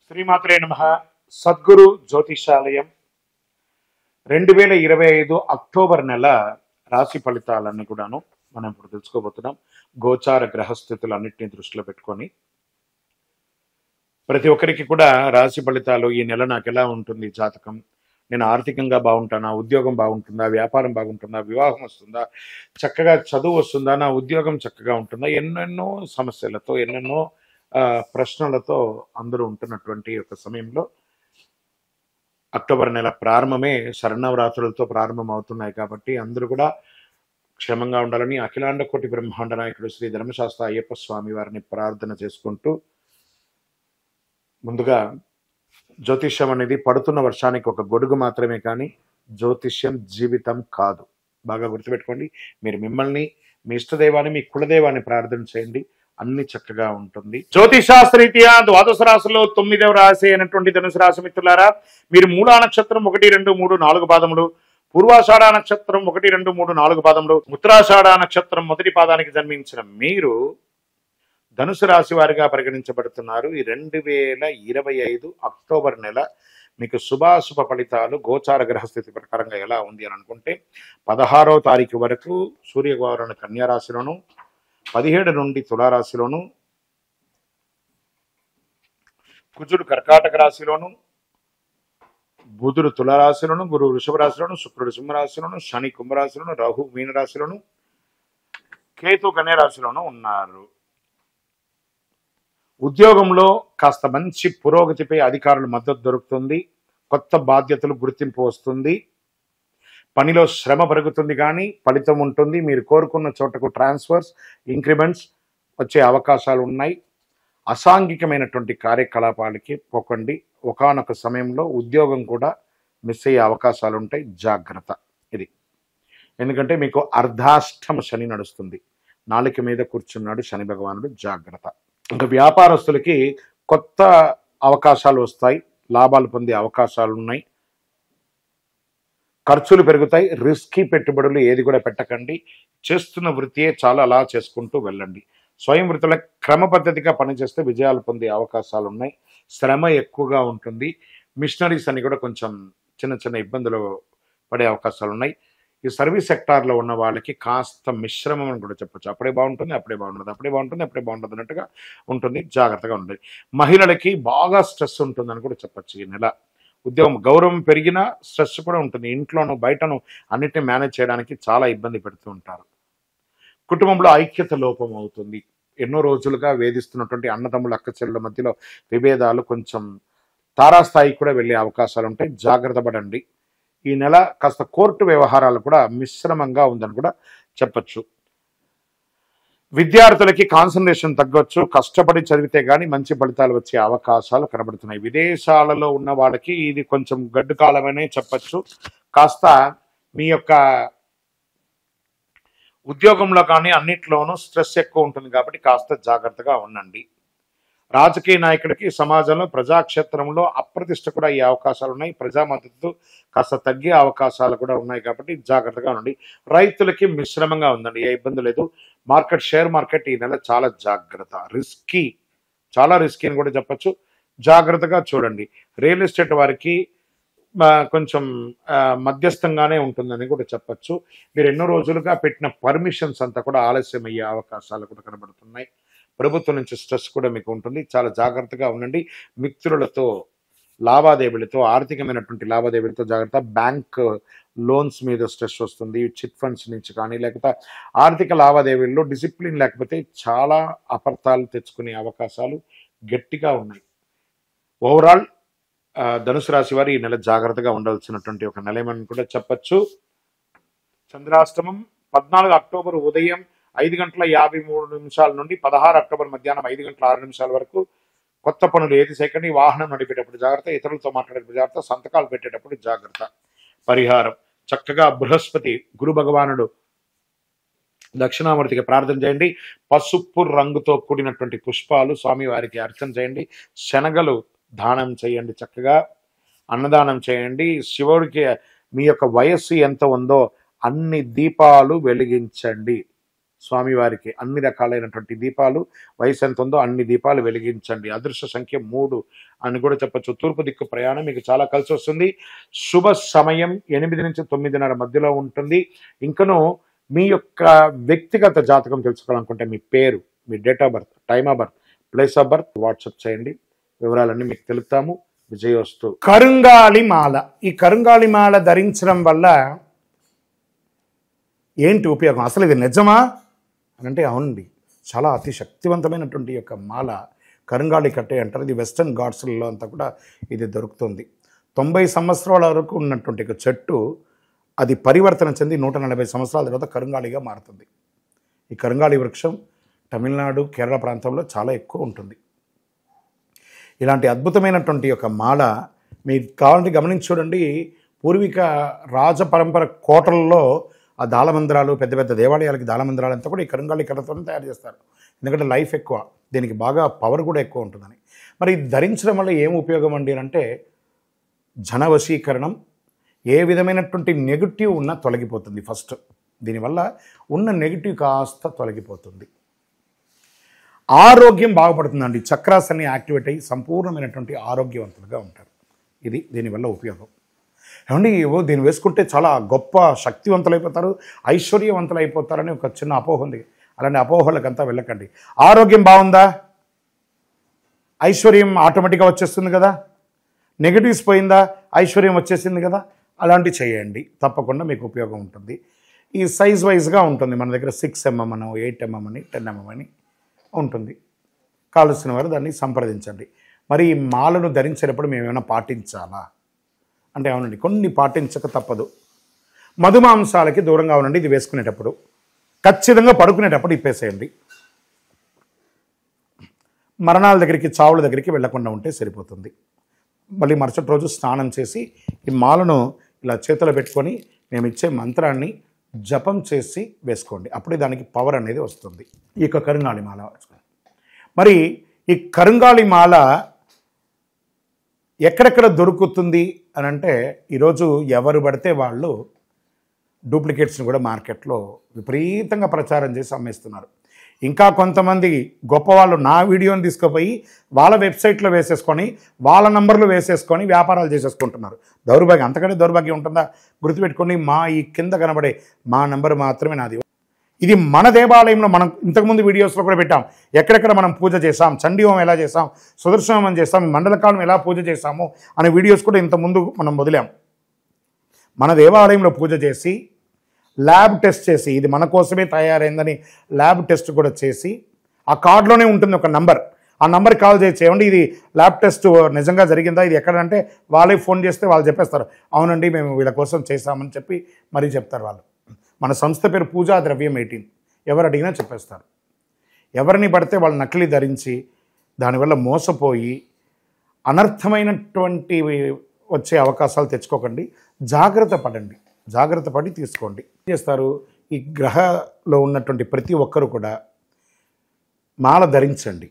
శ్రీమాత్రే నమః. సద్గురు జ్యోతిషాలయం 2025 అక్టోబర్ నెల రాశి ఫలితాలన్నీ కూడాను మనం ఇప్పుడు తెలుసుకోబోతున్నాం. గోచార గ్రహస్థితులన్నింటినీ దృష్టిలో పెట్టుకొని ప్రతి ఒక్కరికి కూడా రాశి ఫలితాలు ఈ నెల నాకు ఎలా ఉంటుంది జాతకం, నేను ఆర్థికంగా బాగుంటానా, ఉద్యోగం బాగుంటుందా, వ్యాపారం బాగుంటుందా, వివాహం వస్తుందా, చక్కగా చదువు వస్తుందా, నా ఉద్యోగం చక్కగా ఉంటుందా, ఎన్నెన్నో సమస్యలతో ఎన్నెన్నో ప్రశ్నలతో అందరూ ఉంటున్నటువంటి ఒక సమయంలో అక్టోబర్ నెల ప్రారంభమే శరన్నవరాత్రులతో ప్రారంభం అవుతున్నాయి కాబట్టి అందరూ కూడా క్షేమంగా ఉండాలని అఖిలాండ కోటి బ్రహ్మాండ నాయకుడు శ్రీ ధర్మశాస్త్ర అయ్యప్ప స్వామి వారిని ప్రార్థన చేసుకుంటూ ముందుగా జ్యోతిష్యం అనేది పడుతున్న వర్షానికి ఒక గొడుగు మాత్రమే, కానీ జ్యోతిష్యం జీవితం కాదు. బాగా గుర్తుపెట్టుకోండి. మీరు మిమ్మల్ని, మీ ఇష్టదైవాన్ని, మీ కులదైవాన్ని ప్రార్థన చేయండి, అన్ని చక్కగా ఉంటుంది. జ్యోతిషాస్త్రరీత్యా ద్వాదశ రాశిలో 9వ రాశి అయినటువంటి ధనుసు రాశి మిత్రులారా, మీరు మూలా నక్షత్రం 1, 2, 3, 4 పాదములు, పూర్వాషాఢ నక్షత్రం 1, 2, 3, 4 పాదములు, ఉత్తరాషాఢ నక్షత్రం మొదటి పాదానికి జన్మించిన మీరు ధనుసు రాశి వారిగా పరిగణించబడుతున్నారు. ఈ 2025 అక్టోబర్ నెల మీకు శుభాశుభ ఫలితాలు గోచార గ్రహస్థితి ప్రకారంగా ఎలా ఉంది అని అనుకుంటే, 16వ తారీఖు వరకు సూర్యగౌరవ కన్యా రాశిలోను, 17 నుండి తులారాశిలోను, కుజుడు కర్కాటక రాశిలోను, బుధుడు తులారాశిలోను, గురువు వృషభ రాశిలోను, శుక్రుడు సింహరాశిలోను, శని కుంభరాశిలోను, రాహు మీనరాశిలోను, కేతు కన్యా రాశిలోను ఉన్నారు. ఉద్యోగంలో కాస్త మంచి పురోగతిపై అధికారుల మద్దతు దొరుకుతుంది. కొత్త బాధ్యతలు గుర్తింపు వస్తుంది. పనిలో శ్రమ పెరుగుతుంది కానీ ఫలితం ఉంటుంది. మీరు కోరుకున్న చోటకు ట్రాన్స్ఫర్స్, ఇంక్రిమెంట్స్ వచ్చే అవకాశాలు ఉన్నాయి. అసాంఘికమైనటువంటి కార్యకలాపాలకి పోకండి. ఒకానొక సమయంలో ఉద్యోగం కూడా మిస్ అయ్యే అవకాశాలు ఉంటాయి. జాగ్రత్త. ఇది ఎందుకంటే మీకు అర్ధాష్టమ శని నడుస్తుంది. నాలుక మీద కూర్చున్నాడు శని భగవానుడు. జాగ్రత్త. ఇంకా వ్యాపారస్తులకి కొత్త అవకాశాలు వస్తాయి. లాభాలు పొందే అవకాశాలు ఉన్నాయి. ఖర్చులు పెరుగుతాయి. రిస్కీ పెట్టుబడులు ఏది కూడా పెట్టకండి. చేస్తున్న వృత్తియే చాలా అలా చేసుకుంటూ వెళ్ళండి. స్వయం వృత్తుల క్రమ పద్ధతిగా పనిచేస్తే విజయాలు పొందే అవకాశాలు ఉన్నాయి. శ్రమ ఎక్కువగా ఉంటుంది. మిషనరీస్ అని కూడా కొంచెం చిన్న చిన్న ఇబ్బందులు పడే అవకాశాలు ఉన్నాయి. ఈ సర్వీస్ సెక్టార్లో ఉన్న వాళ్ళకి కాస్త మిశ్రమం అని కూడా చెప్పొచ్చు. అప్పుడే బాగుంటుంది, అప్పుడే బాగుంటుంది, అప్పుడే బాగుంటుంది, అప్పుడే బాగుంటుంది అన్నట్టుగా ఉంటుంది. జాగ్రత్తగా ఉంటుంది. మహిళలకి బాగా స్ట్రెస్ ఉంటుందని కూడా చెప్పొచ్చు. ఈ నెల ఉద్యోగం గౌరవం పెరిగినా స్ట్రెస్ కూడా ఉంటుంది. ఇంట్లోనూ బయటను అన్నిటిని మేనేజ్ చేయడానికి చాలా ఇబ్బంది పెడుతూ ఉంటారు. కుటుంబంలో ఐక్యత లోపం అవుతుంది. ఎన్నో రోజులుగా వేధిస్తున్నటువంటి అన్నదమ్ముల అక్కచెల్లెల మధ్యలో విభేదాలు కొంచెం తారాస్థాయికి కూడా వెళ్ళే అవకాశాలు ఉంటాయి. జాగ్రత్త పడండి. ఈ నెల కాస్త కోర్టు వ్యవహారాలు కూడా మిశ్రమంగా ఉందని కూడా చెప్పచ్చు. విద్యార్థులకి కాన్సన్ట్రేషన్ తగ్గొచ్చు. కష్టపడి చదివితే కానీ మంచి ఫలితాలు వచ్చే అవకాశాలు కనబడుతున్నాయి. విదేశాలలో ఉన్న వాళ్ళకి ఇది కొంచెం గడ్డు కాలమనే చెప్పచ్చు. కాస్త మీ యొక్క ఉద్యోగంలో కానీ అన్నిట్లోనూ స్ట్రెస్ ఎక్కువ ఉంటుంది కాబట్టి కాస్త జాగ్రత్తగా ఉండండి. రాజకీయ నాయకుడికి సమాజంలో ప్రజాక్షేత్రంలో అప్రతిష్ట కూడా అయ్యే అవకాశాలు ఉన్నాయి. ప్రజా మద్దతు కాస్త తగ్గే అవకాశాలు కూడా ఉన్నాయి కాబట్టి జాగ్రత్తగా ఉండండి. రైతులకి మిశ్రమంగా ఉందండి. ఏ ఇబ్బంది లేదు. మార్కెట్, షేర్ మార్కెట్ ఈ నెల చాలా జాగ్రత్త. రిస్కీ, చాలా రిస్కీ అని కూడా చెప్పచ్చు. జాగ్రత్తగా చూడండి. రియల్ ఎస్టేట్ వారికి కొంచెం మధ్యస్థంగానే ఉంటుందని కూడా చెప్పచ్చు. మీరు ఎన్నో రోజులుగా పెట్టిన పర్మిషన్స్ అంతా కూడా ఆలస్యం అయ్యే అవకాశాలు కూడా కనబడుతున్నాయి. ప్రభుత్వం నుంచి స్ట్రెస్ కూడా మీకు ఉంటుంది. చాలా జాగ్రత్తగా ఉండండి. మిత్రులతో లావాదేవీలతో, ఆర్థికమైనటువంటి లావాదేవీలతో జాగ్రత్త. బ్యాంక్ లోన్స్ మీద స్ట్రెస్ వస్తుంది. చిట్ ఫండ్స్ నుంచి కానీ లేకపోతే ఆర్థిక లావాదేవీల్లో డిసిప్లిన్ లేకపోతే చాలా అపార్థాలు తెచ్చుకునే అవకాశాలు గట్టిగా ఉన్నాయి. ఓవరాల్ ధనుసు రాశి వారు ఈ నెల జాగ్రత్తగా ఉండాల్సినటువంటి ఒక నెలమని కూడా చెప్పచ్చు. చంద్రాష్టమం 14 అక్టోబర్ ఉదయం 5:53 నుండి 16 అక్టోబర్ మధ్యాహ్నం 5:06 వరకు కొత్త పనులు ఏది చేయకండి. వాహనం నడిపేటప్పుడు జాగ్రత్త. ఇతరులతో మాట్లాడేటప్పుడు జాగ్రత్త. సంతకాలు పెట్టేటప్పుడు జాగ్రత్త. పరిహారం చక్కగా బృహస్పతి గురు భగవానుడు దక్షిణామూర్తికి ప్రార్థన చేయండి. పసుపు రంగుతో కూడినటువంటి పుష్పాలు స్వామి వారికి అర్చన చేయండి. శనగలు దానం చేయండి. చక్కగా అన్నదానం చేయండి. శివుడికి మీ యొక్క వయస్సు ఎంత ఉందో అన్ని దీపాలు వెలిగించండి. స్వామివారికి అన్ని రకాలైనటువంటి దీపాలు, వయసు ఎంత ఉందో అన్ని దీపాలు వెలిగించండి. అదృష్ట సంఖ్య 3 అని కూడా చెప్పొచ్చు. తూర్పు దిక్కు ప్రయాణం మీకు చాలా కలిసి వస్తుంది. శుభ సమయం 8 నుంచి 9:30 మధ్యలో ఉంటుంది. ఇంకను మీ యొక్క వ్యక్తిగత జాతకం తెలుసుకోవాలనుకుంటే మీ పేరు, మీ date of birth, time of birth, place of birth WhatsApp చేయండి. వివరాలన్నీ మీకు తెలుపుతాము. విజయోస్తు. కరుంగాళి మాల. ఈ కరుంగాళి మాల ధరించడం వల్ల ఏంటి ఉపయోగం? అసలు ఇది నిజమా అని అంటే అవునండి, చాలా అతి శక్తివంతమైనటువంటి యొక్క మాల కరుంగాళి కట్టే అంటారు. ఇది వెస్టర్న్ ఘాట్స్లలో అంతా కూడా ఇది దొరుకుతుంది. 90 సంవత్సరాల వరకు ఉన్నటువంటి ఒక చెట్టు అది పరివర్తన చెంది 140 సంవత్సరాల తర్వాత కరుంగాళిగా మారుతుంది. ఈ కరుంగాళి వృక్షం తమిళనాడు, కేరళ ప్రాంతంలో చాలా ఎక్కువ ఉంటుంది. ఇలాంటి అద్భుతమైనటువంటి యొక్క మాల మీకు కావాలంటే గమనించి చూడండి. పూర్వీక రాజపరంపర కోటలలో ఆ దాళమందిరాలు, పెద్ద పెద్ద దేవాలయాలకి దాళమందిరాలు అంతా కూడా ఈ కరుంగాళి కర్రతోనే తయారు చేస్తారు. ఎందుకంటే లైఫ్ ఎక్కువ, దీనికి బాగా పవర్ కూడా ఎక్కువ ఉంటుందని. మరి ఇది ధరించడం వల్ల ఏం ఉపయోగం అండి అంటే జన వశీకరణం, ఏ విధమైనటువంటి నెగిటివ్ ఉన్నా తొలగిపోతుంది. ఫస్ట్ దీనివల్ల ఉన్న నెగిటివ్ కాస్త తొలగిపోతుంది. ఆరోగ్యం బాగుపడుతుందండి. చక్రాస్ అన్ని యాక్టివేట్ అయ్యి సంపూర్ణమైనటువంటి ఆరోగ్యవంతులుగా ఉంటారు. ఇది దీనివల్ల ఉపయోగం. ఏమండి దీన్ని వేసుకుంటే చాలా గొప్ప శక్తివంతులైపోతారు, ఐశ్వర్యవంతులైపోతారని ఒక చిన్న అపోహ ఉంది. అలాంటి అపోహలకంతా వెళ్ళకండి. ఆరోగ్యం బాగుందా, ఐశ్వర్యం ఆటోమేటిక్గా వచ్చేస్తుంది కదా. నెగిటివ్స్ పోయిందా, ఐశ్వర్యం వచ్చేసింది కదా. అలాంటివి చేయండి, తప్పకుండా మీకు ఉపయోగం ఉంటుంది. ఈ సైజ్ వైజ్గా ఉంటుంది. మన దగ్గర 6 mm అని, 8 mm అని, 10 mm అని ఉంటుంది. కావలసిన వారు దాన్ని సంప్రదించండి. మరి ఈ మాలను ధరించేటప్పుడు మేము ఏమైనా పాటించాలా అంటే అవునండి, కొన్ని పాటించక తప్పదు. మధుమాంసాలకి దూరంగా ఉండండి. ఇది వేసుకునేటప్పుడు ఖచ్చితంగా పడుకునేటప్పుడు ఇప్పేసేయండి. మరణాల దగ్గరికి, చావుల దగ్గరికి వెళ్లకుండా ఉంటే సరిపోతుంది. మళ్ళీ మరుసటి రోజు స్నానం చేసి ఈ మాలను ఇలా చేతిలో పెట్టుకొని మేము ఇచ్చే మంత్రాన్ని జపం చేసి వేసుకోండి. అప్పుడే దానికి పవర్ అనేది వస్తుంది. ఈ యొక్క కరుంగాళి మాల. మరి ఈ కరుంగాళి మాల ఎక్కడెక్కడ దొరుకుతుంది అని అంటే ఈరోజు ఎవరు పడితే వాళ్ళు డూప్లికేట్స్ని కూడా మార్కెట్లో విపరీతంగా ప్రచారం చేసి అమ్మేస్తున్నారు. ఇంకా కొంతమంది గొప్పవాళ్ళు నా వీడియోని తీసుకుపోయి వాళ్ళ వెబ్సైట్లో వేసేసుకొని వాళ్ళ నంబర్లు వేసేసుకొని వ్యాపారాలు చేసేసుకుంటున్నారు. దౌర్భాగ్యం, అంతకంటే దౌర్భాగ్యం ఉంటుందా? గుర్తుపెట్టుకొని మా ఈ కింద కనబడే మా నంబర్ మాత్రమే నాది. ఇది మన దేవాలయంలో మనం ఇంతకుముందు వీడియోస్లో కూడా పెట్టాం. ఎక్కడెక్కడ మనం పూజ చేసాం, చండీ హోమం ఎలా చేసాం, సుదర్శన హోమం చేసాం, మండలకాలం ఎలా పూజ చేసాము అనే వీడియోస్ కూడా ఇంతకుముందు మనం వదిలాం. మన దేవాలయంలో పూజ చేసి ల్యాబ్ టెస్ట్ చేసి ఇది మన కోసమే తయారైందని ల్యాబ్ టెస్ట్ కూడా చేసి ఆ కార్డులోనే ఉంటుంది ఒక నంబర్. ఆ నంబర్కి కాల్ చేసి ఏమండి ఇది ల్యాబ్ టెస్ట్ నిజంగా జరిగిందా, ఇది ఎక్కడంటే వాళ్ళే ఫోన్ చేస్తే వాళ్ళు చెప్పేస్తారు అవునండి మేము వీళ్ళ కోసం చేశామని చెప్పి మరీ చెప్తారు వాళ్ళు. మన సంస్థ పేరు పూజా ద్రవ్యం 18. ఎవరు అడిగినా చెప్పేస్తారు. ఎవరిని పడితే వాళ్ళు నకిలీ ధరించి దానివల్ల మోసపోయి అనర్థమైనటువంటి వచ్చే అవకాశాలు తెచ్చుకోకండి. జాగ్రత్త పడండి, జాగ్రత్త పడి తీసుకోండి. చేస్తారు ఈ గ్రహలో ఉన్నటువంటి ప్రతి ఒక్కరు కూడా మాల ధరించండి.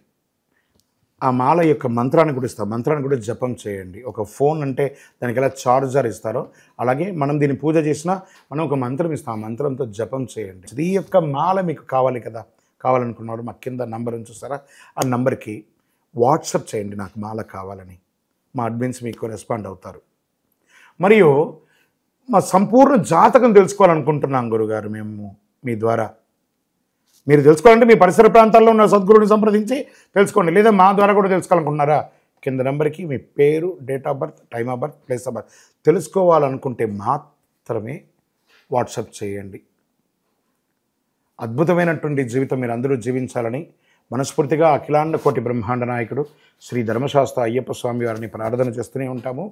ఆ మాల యొక్క మంత్రాన్ని కూడా ఇస్తారు. మంత్రాన్ని కూడా జపం చేయండి. ఒక ఫోన్ అంటే దానికి ఎలా చార్జర్ ఇస్తారో అలాగే మనం దీన్ని పూజ చేసినా మనం ఒక మంత్రం ఇస్తాం. ఆ మంత్రంతో జపం చేయండి. ఈ యొక్క మాల మీకు కావాలి కదా, కావాలనుకున్నవాడు మా కింద నంబర్ చూస్తారా, ఆ నంబర్కి వాట్సాప్ చేయండి నాకు మాల కావాలని. మా అడ్మిన్స్ మీకు రెస్పాండ్ అవుతారు. మరియు మా సంపూర్ణ జాతకం తెలుసుకోవాలనుకుంటున్నాం గురుగారు మేము మీ ద్వారా. మీరు తెలుసుకోవాలంటే మీ పరిసర ప్రాంతాల్లో ఉన్న సద్గురుని సంప్రదించి తెలుసుకోండి. లేదా మా ద్వారా కూడా తెలుసుకోవాలనుకుంటున్నారా, కింద నెంబర్కి మీ పేరు, date of birth, time of birth, place of birth తెలుసుకోవాలనుకుంటే మాత్రమే వాట్సాప్ చేయండి. అద్భుతమైనటువంటి జీవితం మీరు అందరూ జీవించాలని మనస్ఫూర్తిగా అఖిలాండ కోటి బ్రహ్మాండ నాయకుడు శ్రీ ధర్మశాస్త్ర అయ్యప్ప స్వామి వారిని ప్రార్థన చేస్తూనే ఉంటాము.